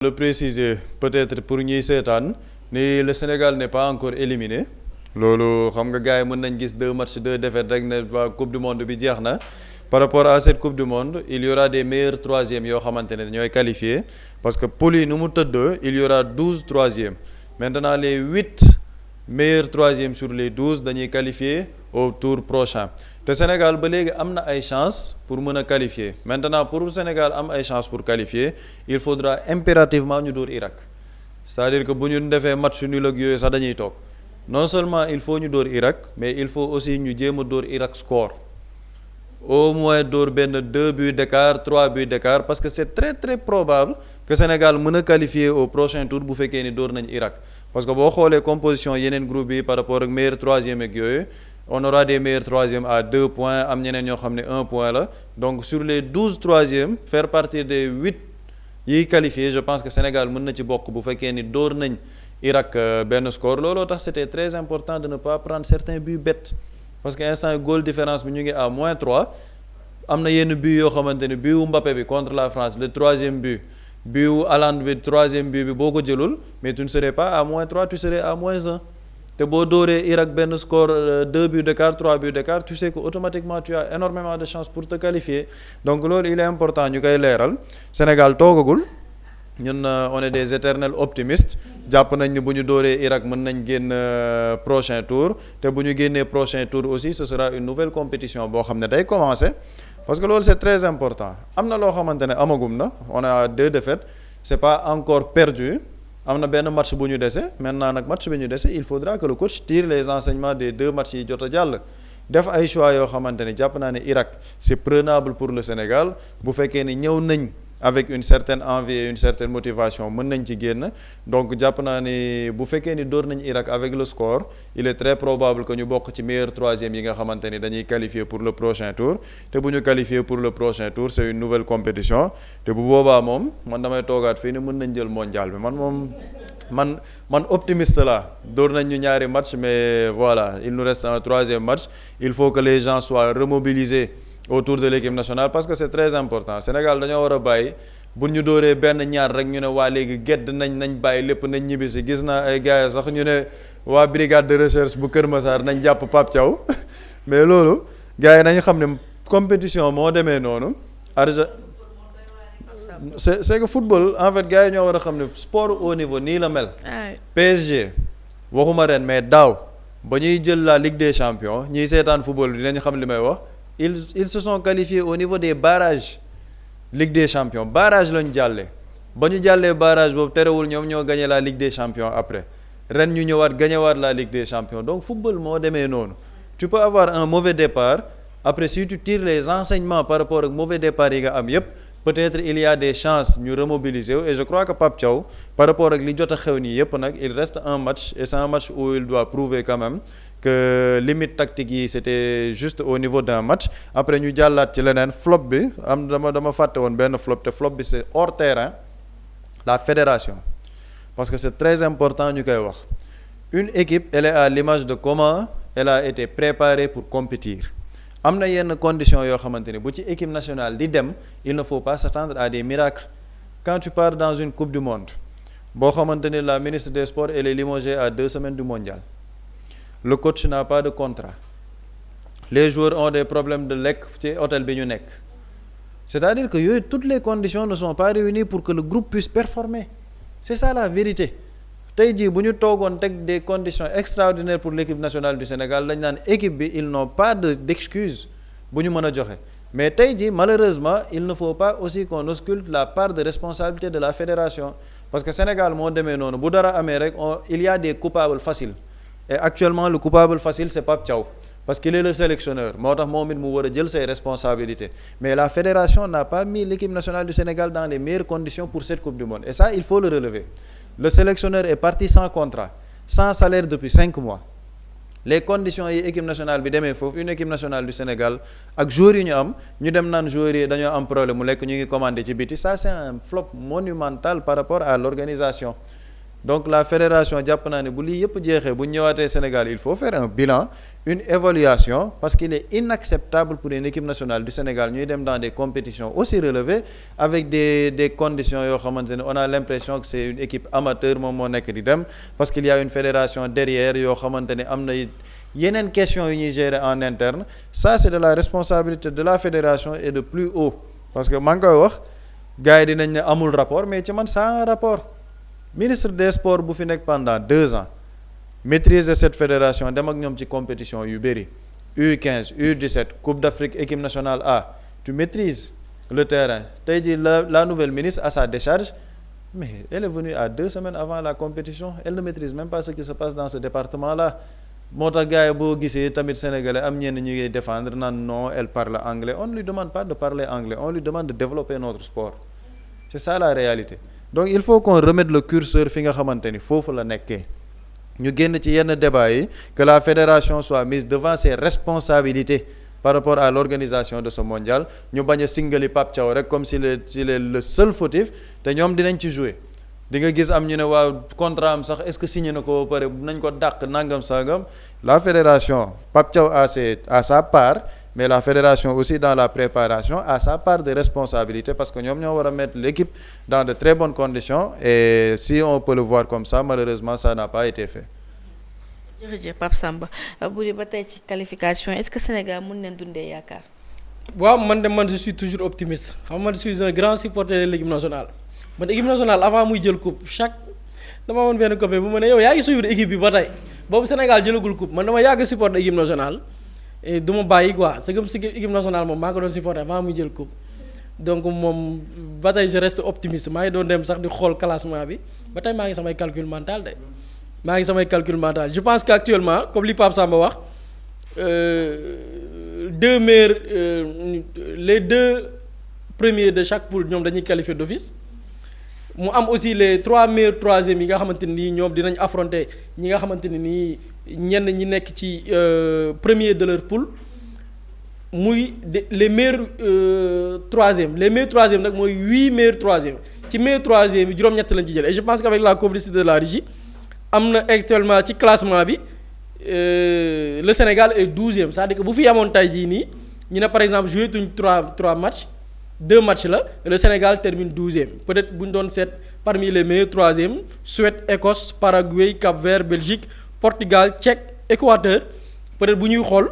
Le préciser peut-être pour ñuy seetaan ni le Sénégal n'est pas encore éliminé loolu xam nga gars yi mën nañ gis 2 matchs 2 défaites rek ne waa coupe du monde bi jeex na par rapport à cette coupe du monde il y aura des meilleurs troisièmes yoo xamante ne ñooy qualifiés parce que poule yi nu mu tëddoo il y aura 12 troisièmes maintenant les 8 meilleurs troisièmes sur les 12 dañuy qualifier au tour prochain te Sénégal ba léegi am na ay chance pour mën a qualifier maintenant pour Sénégal am ay chance pour qualifier il faudra impérativement ñu dóor Irak c'est-à-dire que bu ñu defee match nul ak yooyu sax dañuy toog non seulement il faut ñu dóor Irak mais il faut aussi ñu jéem a dóor Irak score au moins dóor benn 2 buts d'écart 3 buts d'écart parce que c'est très très probable que Sénégal mën a qualifier au prochain tour bu fekkee ni dóor nañ Irak parce que boo xoolee composition yeneen groupe yi par rapport ak meilleur troisième ak yooyu on aura des meilleurs troisièmes à 2 points am ñeneen ñoo xam ne 1 point la donc sur les 12 troisièmes faire partie des 8 yiy qualifiés je pense que Sénégal mën na ci bokk bu fekkee ni dóor nañ Irak benn score looloo tax c'était très important de ne pas prendre certains buts bêtes parce que instant goal différence bi ñu ngi à -3 am na yenn but yoo xamante ne but wu Mbappé bi contre la France le troisième but wu Haaland bi troisième but bi boo ko jëlul mais tu ne serais pas à -3 tu serais à -1 te boo dóoree Irak benn score 2 buts d'écart 3 buts d'écart tu sais que automatiquement tu as énormément de chances pour te qualifier donc loolu il est important ñu koy leeral Sénégal toogagul ñun on est des éternels optimistes jàpp nañ ni bu ñu dóoree Irak mën nañ génn prochain tour te bu ñu génnee prochain tour aussi ce sera une nouvelle compétition boo xam ne day commencer parce que loolu c'est très important am na loo xamante ne amagum na on a 2 défaites c'est pas encore perdu am na benn match bu ñu dese maintenant nag match bi ñu dese il faudra que le coach tire les enseignements des 2 matchs yi jot a jàll def ay choix yoo xamante ne jàpp naa ne Irak c'est prenable pour le Sénégal bu fekkee ni ñëw nañ avec une certaine envie et une certaine motivation mën nañ ci génn donc jàpp naa ni bu fekkee ni dóor nañ Irak avec le score il est très probable que ñu bokk ci meilleur troisième yi nga xamante ni dañuy qualifier pour le prochain tour te bu ñu qualifier pour le prochain tour c'est une nouvelle compétition te bu boobaa moom man damay toogaat fii ni mën nañ jël mondial bi man optimiste la dóor nañ ñu ñaari match mais voilà il nous reste un troisième match il faut que les gens soient remobilisés autour de l'équipe nationale parce que c'est très important Sénégal dañoo war a bàyyi bu ñu dóoree benn ñaar rek ñu ne waa léegi gedd nañ bàyyi lépp nañ ñibbisi gis naa ay gars yi sax ñu ne waa brigade de recherche bu Kër Massar nañ jàpp Pape Thiaw mais loolu gars yi nañu xam ne compétition moo demee noonu c'est que football en fait gars yi ñoo war a xam ne sport haut niveau nii la mel PSG waxuma ren mais daaw ba ñuy jël la Ligue des Champions ñiy seetaan football bi dinañ xam li may wax ils se sont qualifiés au niveau des barrages Ligue des Champions barrage lañu jàllee ba ñu jàllee barrage boobu terewul ñoom ñoo gagné la Ligue des Champions après ren ñu ñëwaat gagnéwaat la Ligue des Champions donc football moo demee noonu tu peux avoir un mauvais départ après si tu tires les enseignements par rapport ak mauvais départ yi nga am yépp peut-être il y a des chances ñu remobiliser wu et je crois que Pape Thiaw par rapport ak li jot a xew nii yépp nag il reste un match et c'est un match où il doit prouver quand même que limite tactique yi c'était juste au niveau d'un match après ñu jàllaat ci leneen flop bi am dama fàtte woon benn flop te flop bi c'est hors terrain la fédération parce que c'est très important ñu koy wax une équipe elle est à l'image de comment elle a été préparée pour compétir am na yenn conditions yoo xamante ni bu ci équipe nationale di dem il ne faut pas s'attendre à des miracles quand tu pars dans une coupe du monde boo xamante ni la ministre des sports elle est limogée à 2 semaines du mondial le coach n'a pas de contrat les joueurs ont des problèmes de lekk ci hôtel bi ñu nekk c'est-à-dire que yooyu toutes les conditions ne sont pas réunies pour que le groupe puisse performer c'est ça la vérité tey jii bu ñu toogoon teg des conditions extraordinaires pour l'équipe nationale du Sénégal dañ naan équipe bi ils n'ont pas d'excuses bu ñu mën a joxe mais tey jii malheureusement il ne faut pas aussi qu'on ausculte la part de responsabilité de la fédération parce que Sénégal moo demee noonu bu dara amee rek il y a des coupables faciles et actuellement le coupable facile c'est Pape Thiaw parce qu'il est le sélectionneur moo tax moom it mu war a jël ses responsabilités mais la fédération n'a pas mis l'équipe nationale du Sénégal dans les meilleures conditions pour cette coupe du monde et ça il faut le relever le sélectionneur est parti sans contrat sans salaire depuis 5 mois les conditions yi équipe nationale bi demee foofu une équipe nationale du Sénégal ak joueurs yi ñu am ñu dem naan joueurs yi dañoo am problème mu lekk ñu ngi commandé ci biti ça c'est un flop monumental par rapport à l'organisation donc la fédération jàpp naa ne bu lii yëpp jeexee bu ñëwaatee Sénégal il faut faire un bilan une évaluation parce qu'il est inacceptable pour une équipe nationale du Sénégal ñuy dem dans des compétitions aussi relevées avec des conditions yoo xamante ne on a l'impression que c'est une équipe amateur moom moo nekk di dem parce qu'il y a une fédération derrière yoo xamante ne am na yeneen question yu ñuy gérer en interne ça c'est de la responsabilité de la fédération et de plus haut parce que maa ngi koy wax gars yi dinañ ne amul rapport mais ci man ça un rapport ministre des sports bu fi nekk pendant 2 ans maîtriser cette fédération dem ak ñoom ci compétition yu bëri U15 U17 Coupe d'Afrique équipe nationale A tu maîtrises le terrain tey jii la nouvelle ministre à sa décharge mais elle est venue à 2 semaines avant la compétition elle ne maîtrise même pas ce qui se passe dans ce département-là moo tax gars yi boo gisee tamit sénégalais am ñenn ñu ngi défendre naan non elle parle anglais on ne lui demande pas de parler anglais on lui demande de développer notre sport c'est ça la réalité donc il faut qu'on remette le curseur fi nga xamante ni foofu la nekkee ñu génn ci yenn débat yi que la fédération soit mise devant ses responsabilités par rapport à l'organisation de ce mondial ñu bañ a singali Pape Thiaw rek comme s'il est le seul fautif te ñoom dinañ ci jouer di nga gis am ñu ne waaw contrat am sax est-ce que signé na ko ba pare nañ ko dàq nangam sangam la fédération Pape Thiaw a sa part mais la fédération aussi dans la préparation a sa part de responsabilité parce que ñoom ñoo war a mettre l'équipe dans de très bonnes conditions et si on peut le voir comme ça malheureusement ça n'a pas été fait. jërëjëf Pape Samba Boury ba tey ci qualification est-ce que Sénégal mën nañ dundee yaakaar. waaw man je suis toujours optimiste xam nga je suis un grand supporter de l'équipe nationale man équipe nationale avant muy jël coupe dama amoon benn copain bu ma ne yow yaa ngi suivre équipe bi ba tey boobu Sénégal jëlagul coupe man dama yàgg supporter équipe nationale. et du ma bàyyi quoi c'est comme si équipe nationale moom maa ko doon supporter avant muy jël coupe donc moom ba tey je reste optimiste maa ngi doon dem sax di xool classement bi ba tey maa ngi samay calcul mental je pense que actuellement comme li Pape Samba wax deux meilleurs les 2 premiers de chaque poule ñoom dañuy qualifier d'office mu am aussi les 3 meilleurs troisièmes yi nga xamante ni ñoom dinañ affronter ñi nga xamante ne nii ñenn ñi nekk ci premier de leur poule muy les meilleurs troisièmes nag mooy 8 meilleurs troisièmes ci meilleurs troisièmes yi juróom-ñett lañ ci jël et je pense qu'avec la complicité de la régie am na actuellement ci classement bi le Sénégal est 12e c'est-à-dire que bu fi amoon tey jii nii ñu ne par exemple joué tuñ 3 matchs 2 matchs la le Sénégal termine 12e peut-être bu ñu doon seet parmi les meilleurs troisièmes Suède Écosse Paraguay Cap-Vert Belgique Portugal Tchèque Équateur peut-être bu ñuy xool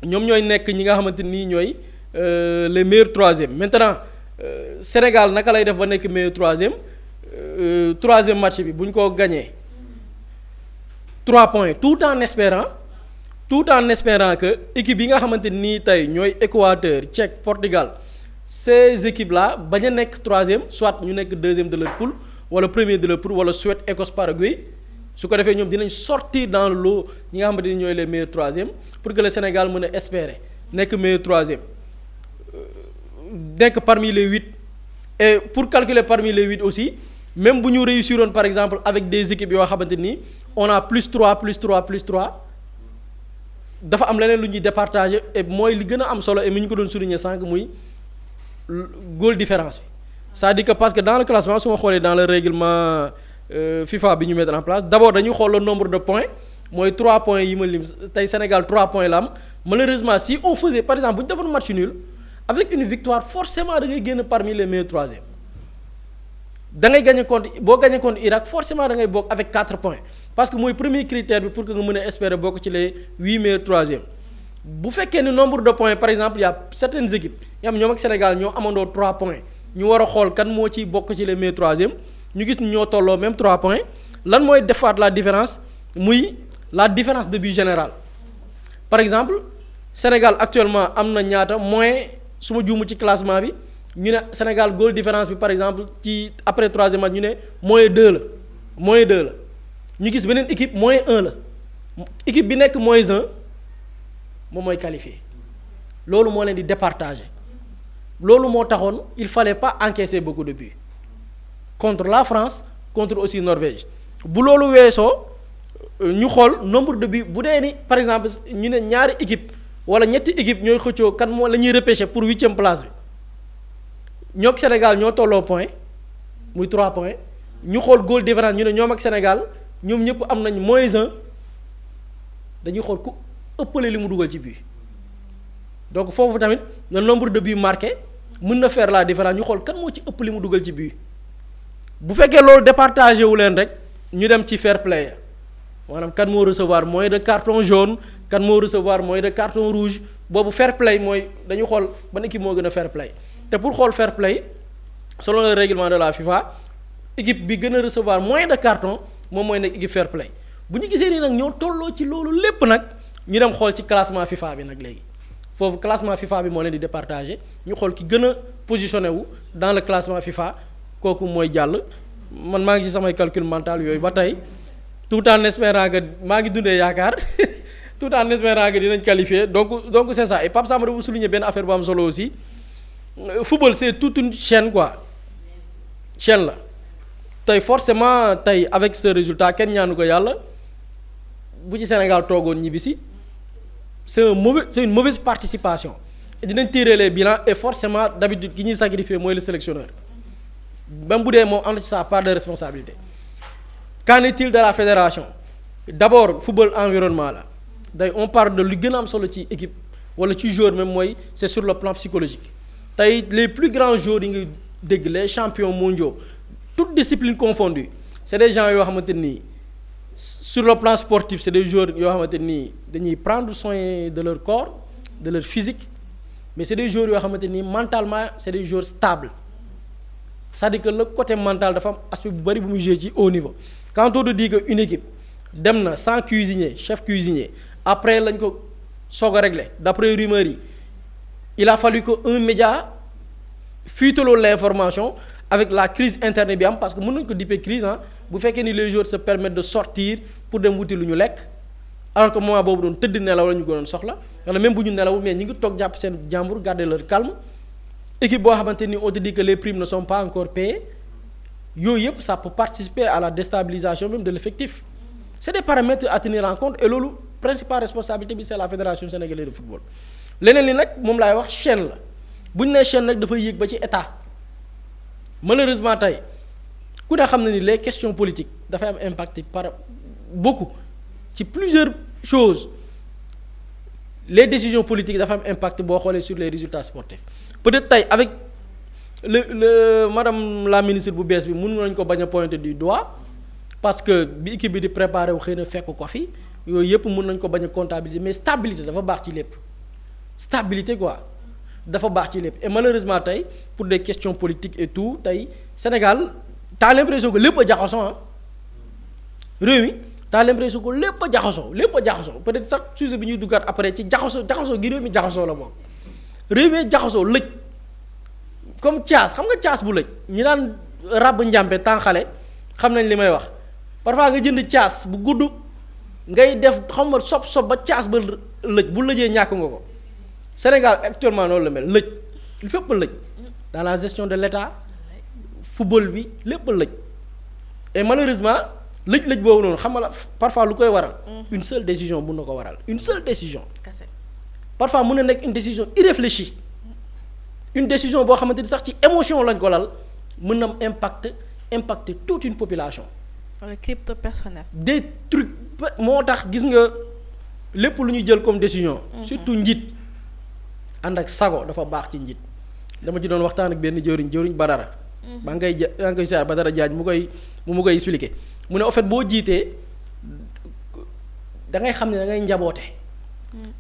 ñoom ñooy nekk ñi nga xamante nii ñooy les meilleurs troisièmes maintenant Sénégal naka lay def ba nekk meilleur troisième match bi bu ñu ko gagné 3 points tout en espérant que équipe yi nga xamante nii tey ñooy Équateur Tchèque Portugal ces équipes là bañ a nekk troisième soit ñu nekk deuxième de leur poule wala premier de leur poule wala Suède Écosse Paraguay su ko defee ñoom dinañ sortir dans le lot ñi nga xamante ni ñooy les meilleurs troisièmes pour que le Sénégal mën a espérer nekk meilleur troisième nekk parmi les 8 et pour calculer parmi les 8 aussi même bu ñu réussiroon par exemple avec des équipes yoo xamante ni on a +3 dafa am leneen lu ñuy départager et mooy li gën a am solo et mi ñu ko doon souligner sànq muy goal différence bi c'est-à-dire que parce que dans le classement su ma xoolee dans le règlement FIFA bi ñu mettre en place d'abord dañuy xool le nombre de points mooy 3 points yi ma lim tey Sénégal 3 points la am malheureusement si on faisait par exemple bu ñu defoon match nul avec une victoire forcément da ngay génn parmi les meilleurs troisièmes da ngay gagner contre boo gagner contre Irak forcément da ngay bokk avec 4 points parce que mooy premier critère bi pour que nga mën a espérer bokk ci les 8 meilleurs troisièmes bu fekkee ni nombre de points par exemple il y a certaines équipes yoo xam ñoom ak Sénégal ñoo amandoo 3 points ñu war a xool kan moo ci bokk ci les meilleurs troisièmes ñu gis ni ñoo tolloo même 3 points lan mooy defaat la différence muy la différence de but général par exemple Sénégal actuellement am na ñaata moins su ma juumu ci classement bi ñu ne Sénégal goal différence bi par exemple ci après troisième match ñu ne -2 la ñu gis beneen équipe -1 la équipe bi nekk -1 moom mooy qualifié loolu moo leen di départager loolu moo taxoon il fallait pas encaisser beaucoup de buts contre la France contre aussi Norvège bu loolu weesoo ñu xool nombre de buts bu dee ni par exemple ñu ne ñaari équipe wala ñetti équipe ñooy xëccoo kan moo la ñuy repêcher pour 8e place bi ñoo Sénégal ñoo tolloo point muy 3 points ñu xool goal différence ñu ne ñoom ak Sénégal ñoom ñëpp am nañ -1 dañuy xool ku ëppale li mu dugal ci but donc foofu tamit le nombre de buts marqués mën na faire la différence ñu xool kan moo ci ëpp li mu dugal ci but bu fekkee loolu départagé wu leen rek ñu dem ci fair play maanaam kan moo recevoir moins de carton jaune kan moo recevoir moins de carton rouge boobu fair play mooy dañu xool ban équipe moo gën a fair play te pour xool fair play selon le règlement de la FIFA équipe bi gën a recevoir moins de carton moom mooy nekk équipe fair play bu ñu gisee nii nag ñoo tolloo ci loolu lépp nag ñu dem xool ci classement FIFA bi nag léegi foofu classement FIFA bi moo leen di départager ñu xool ki gën a positionné wu dans le classement FIFA kooku mooy jàll man maa ngi ci samay calcul mental yooyu ba tey tout en espérant que maa ngi dundee yaakaar tout en espérant que dinañ qualifier donc c'est ça et Pape Samba dafa souligner benn affaire bu am solo aussi football c'est toute une chaîne quoi chaîne la tey forcément tey avec ce résultat kenn ñaanu ko yàlla bu ci Sénégal toogoon ñibbisi c'est une mauvaise participation et dinañ tirer les bilans et forcément d'habitude ki ñuy sacrifier mooy le sélectionneur même bu dee moom am na ci sa part de responsabilité. Qu'en est-il de la fédération d'abord football environnement la day on parle de lu gën a am solo ci équipe wala ci joueur même mooy c'est sur le plan psychologique tey les plus grands joueurs yi ngay dégg les champions mondiaux toutes disciplines confondues c'est des gens yoo xamante nii sur le plan sportif c'est des joueurs yoo xamante nii dañuy prendre soin de leur corps de leur physique mais c'est des joueurs yoo xamante nii mentalement c'est des joueurs stables c'est-à-dire que le côté mental dafa am aspect bu bari bu muy jouer ci haut niveau quand on te dit que une équipe dem na sans cuisinier chef cuisinier après lañ ko soog a régler d'après rumeurs yi il a fallu que un média fuiteloo l'information avec la crise interne bi am parce que mën nañ ko dippee crise bu fekkee ni les joueurs se permettent de sortir pour dem wuti lu ñu lekk alors que moment boobu doon tëdd nelaw la ñu gënoon soxla wala même bu ñu nelawul mais ñi ngi toog jàpp seen jàmbur garder leur calme équipe boo xamante ni on te dit que les primes ne sont pas encore payées yooyu yëpp ça peut participer à la déstabilisation même de l'effectif c'est des paramètres à tenir en compte et loolu principale responsabilité bi c'est la fédération sénégalaise de football leneen li nag moom laay wax chaîne la bu ñu nee chaîne nag dafay yéeg ba ci état malheureusement tey ku ne xam na ni les questions politiques dafay am impact par beaucoup ci plusieurs choses les décisions politiques dafa am impact boo xoolee sur les résultats sportifs peut-être tey avec le madame la ministre bu bees bi mën nañ ko bañ a pointer du doigt parce que bi équipe bi di préparer wu xëy na fekk ko fi yooyu yëpp mën nañ ko bañ a comptabiliser mais stabilité dafa baax ci lépp stabilité quoi dafa baax ci lépp et malheureusement tey pour des questions politiques et tout tey Sénégal t'as l'impression que lépp a jaxasoo réew mi t'as l'impression que lépp a jaxasoo peut-être sax sujet bi ñuy duggaat après ci jaxasoo gi réew mi jaxasoo la moom réew mi jaxasoo lëj comme caas xam nga caas bu lëj ñi daan ràbb njàmpe temps xale xam nañ li may wax parfois nga jënd caas bu gudd ngay def xam nga sob ba caas ba lëj bu lëjee ñàkk nga ko Sénégal actuellement noonu la mel lëj fépp lëj dans la gestion de l'État football bi lépp lëj et malheureusement lëj boobu noonu xam nga la parfois lu koy waral une seule décision mun na ko waral une seule décision parfois mun na nekk une décision irréfléchie une décision boo xamante ni sax ci émotion lañ ko lal mën na impacter toute une population. wala crypto personnel. des trucs moo tax gis nga lépp lu ñu jël comme décision. surtout njiit ànd ak sago dafa baax ci njiit dama ci doon waxtaan ak benn jëwriñ Badara. maa ngi koy seet Badara Diagne mu koy expliquer mu ne en fait boo jiitee da ngay xam ne da ngay njaboote.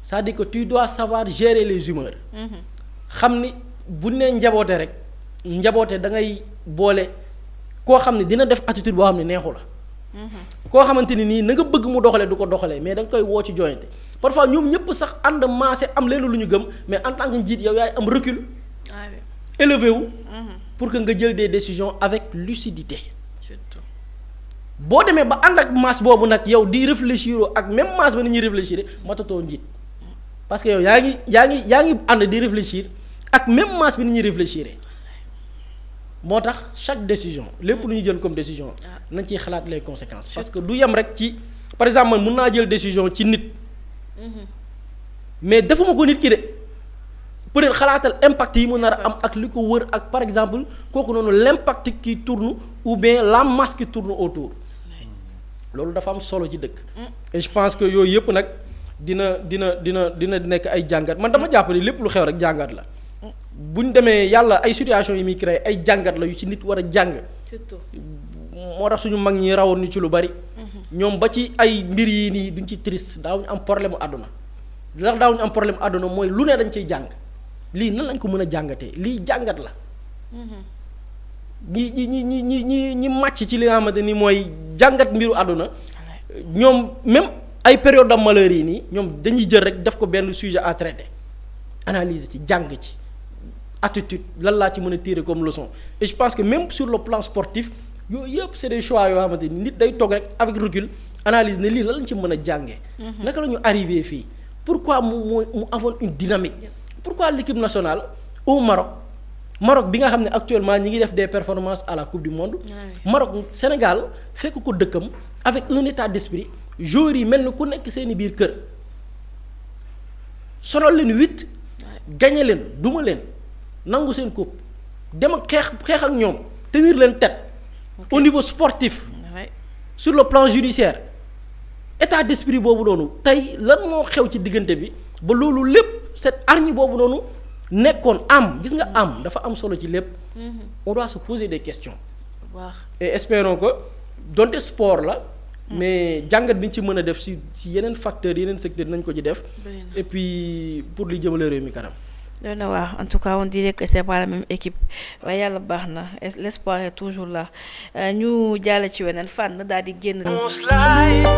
c'est-à-dire que tu dois savoir gérer les humeurs. xam ni bu nee njaboote rek njaboote da ngay boole koo xam ne dina def attitude boo xam ne neexu la. koo xamante ni nii na nga bëgg mu doxalee du ko doxalee mais da nga koy woo ci joyante parfois ñoom ñëpp sax ànd maase am leen lu ñu gëm mais en tant que njiit yow yaay am recul. élevé wu. pour que nga jël des décisions avec lucidité. surtout boo demee ba ànd ak masse boobu nag yow di réfléchir ak même masse ba ni ñuy réfléchir matatoo njiit parce que yow yaa ngi ànd di réfléchir ak même masse bi ni ñuy réfléchir moo tax chaque décision lépp lu ñu jël comme décision nañ ciy xalaat les conséquences parce que du yem rek ci par exemple man mën naa jël décision ci nit mais defuma ko nit ki de peut-être xalaatal impact yi mu nar a am ak li ko wër ak par exemple kooku noonu l'impact qui tourne ou bien la masse qui tourne autour loolu dafa am solo ci dëkk. et je pense que yooyu yëpp nag dina nekk ay jàngat man dama jàpp ni lépp lu xew rek jàngat la. bu ñu demee yàlla ay situation yi muy créé ay jàngat la yu ci nit war a jàng. surtout moo tax suñu mag ñi rawoon ni ci lu bari. ñoom ba ci ay mbir yii nii duñ ci triste daawuñu am problème mu àdduna. ndax daawuñu am problème mu àdduna mooy lu ne dañ ciy jàng lii nan lañ ko mën a jàngatee lii jàngat la. ñi màcc ci li nga xamante ni mooy jàngat mbiru àdduna. ñoom même ay période de malheur yi nii ñoom dañuy jël rek def ko benn sujet à traiter analyse ci jàng ci. attitude lan laa ci mën a tirer comme leçon et je pense que même sur le plan sportif yooyu yëpp c'est des choix yoo xamante ni nit day toog rek avec recul analyse ne lii lan lañ ci mën a jàngee. naka la ñu arrivé fii pourquoi mu avoir une dynamique. pourquoi l'équipe nationale au Maroc bi nga xam ne actuellement ñi ngi def des performances à la coupe du monde. Maroc Sénégal fekk ko dëkkam avec un état d'esprit joueurs yi mel ni ku nekk seeni biir kër sonal leen 8 gagné leen duma leen. nangu seen coupe dem ak xeex ak ñoom tenir leen tête au niveau sportif sur le plan judiciaire état d'esprit boobu noonu tey lan moo xew ci diggante bi ba loolu lépp cette hargne boobu noonu nekkoon gis nga dafa am solo ci lépp on doit se poser des questions et espérons que donte sport la mais jàngat bi ñu ci mën a def ci yeneen facteurs yeneen secteurs nañ ko ci def et puis pour li jëmale réew mi kanam. doy na waaw en tout cas on dirait que c'est pas la même équipe waaye yàlla baax na l'espoir est toujours là ñu jàll ci weneen fànn daal di génn.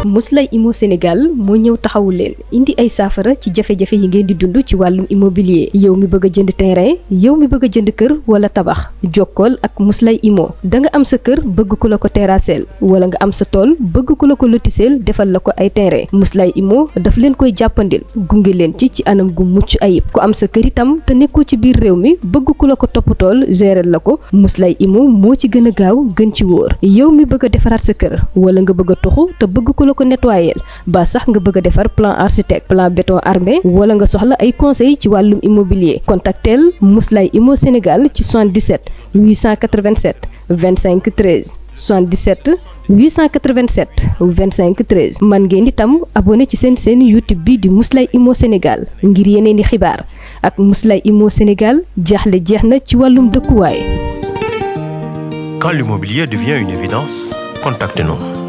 Mously Immo Sénégal moo ñëw taxawu leen indi ay saafara ci jafe-jafe yi ngeen di dund ci wàllum immobilier yow mi bëgg a jënd terrain yow mi bëgg a jënd kër wala tabax jokkool ak Mously Immo da nga am sa kër bëgg ku la ko terrasseel wala nga am sa tool bëgg ku la ko lotiseel defal la ko ay terrain Mously Immo daf leen koy jàppandil gunge leen ci anam gu mucc ayib ku am sa kër itam te nekkoo ci biir réew mi bëgg ku la ko toppatool gérer la ko Mously Immo moo ci gën a gaaw gën ci wóor yow mi bëgg a defaraat sa kër wala nga bëgg a toxu te bëgg ku la ko nettoyer ba sax nga bëgg a defar plan architecte plan béton armé wala nga soxla ay conseil ci wàllum immobilier contactel Mously Immo Sénégal ci 77 887 25 13 77 887 25 13 man ngeen itam abonné ci seen YouTube bi di Mously Immo Sénégal ngir yeneeni xibaar ak Mously Immo Sénégal jaaxle jeex na ci wàllum dëkkuwaay. Quand l'immobilier devient une évidence, contactez-nous.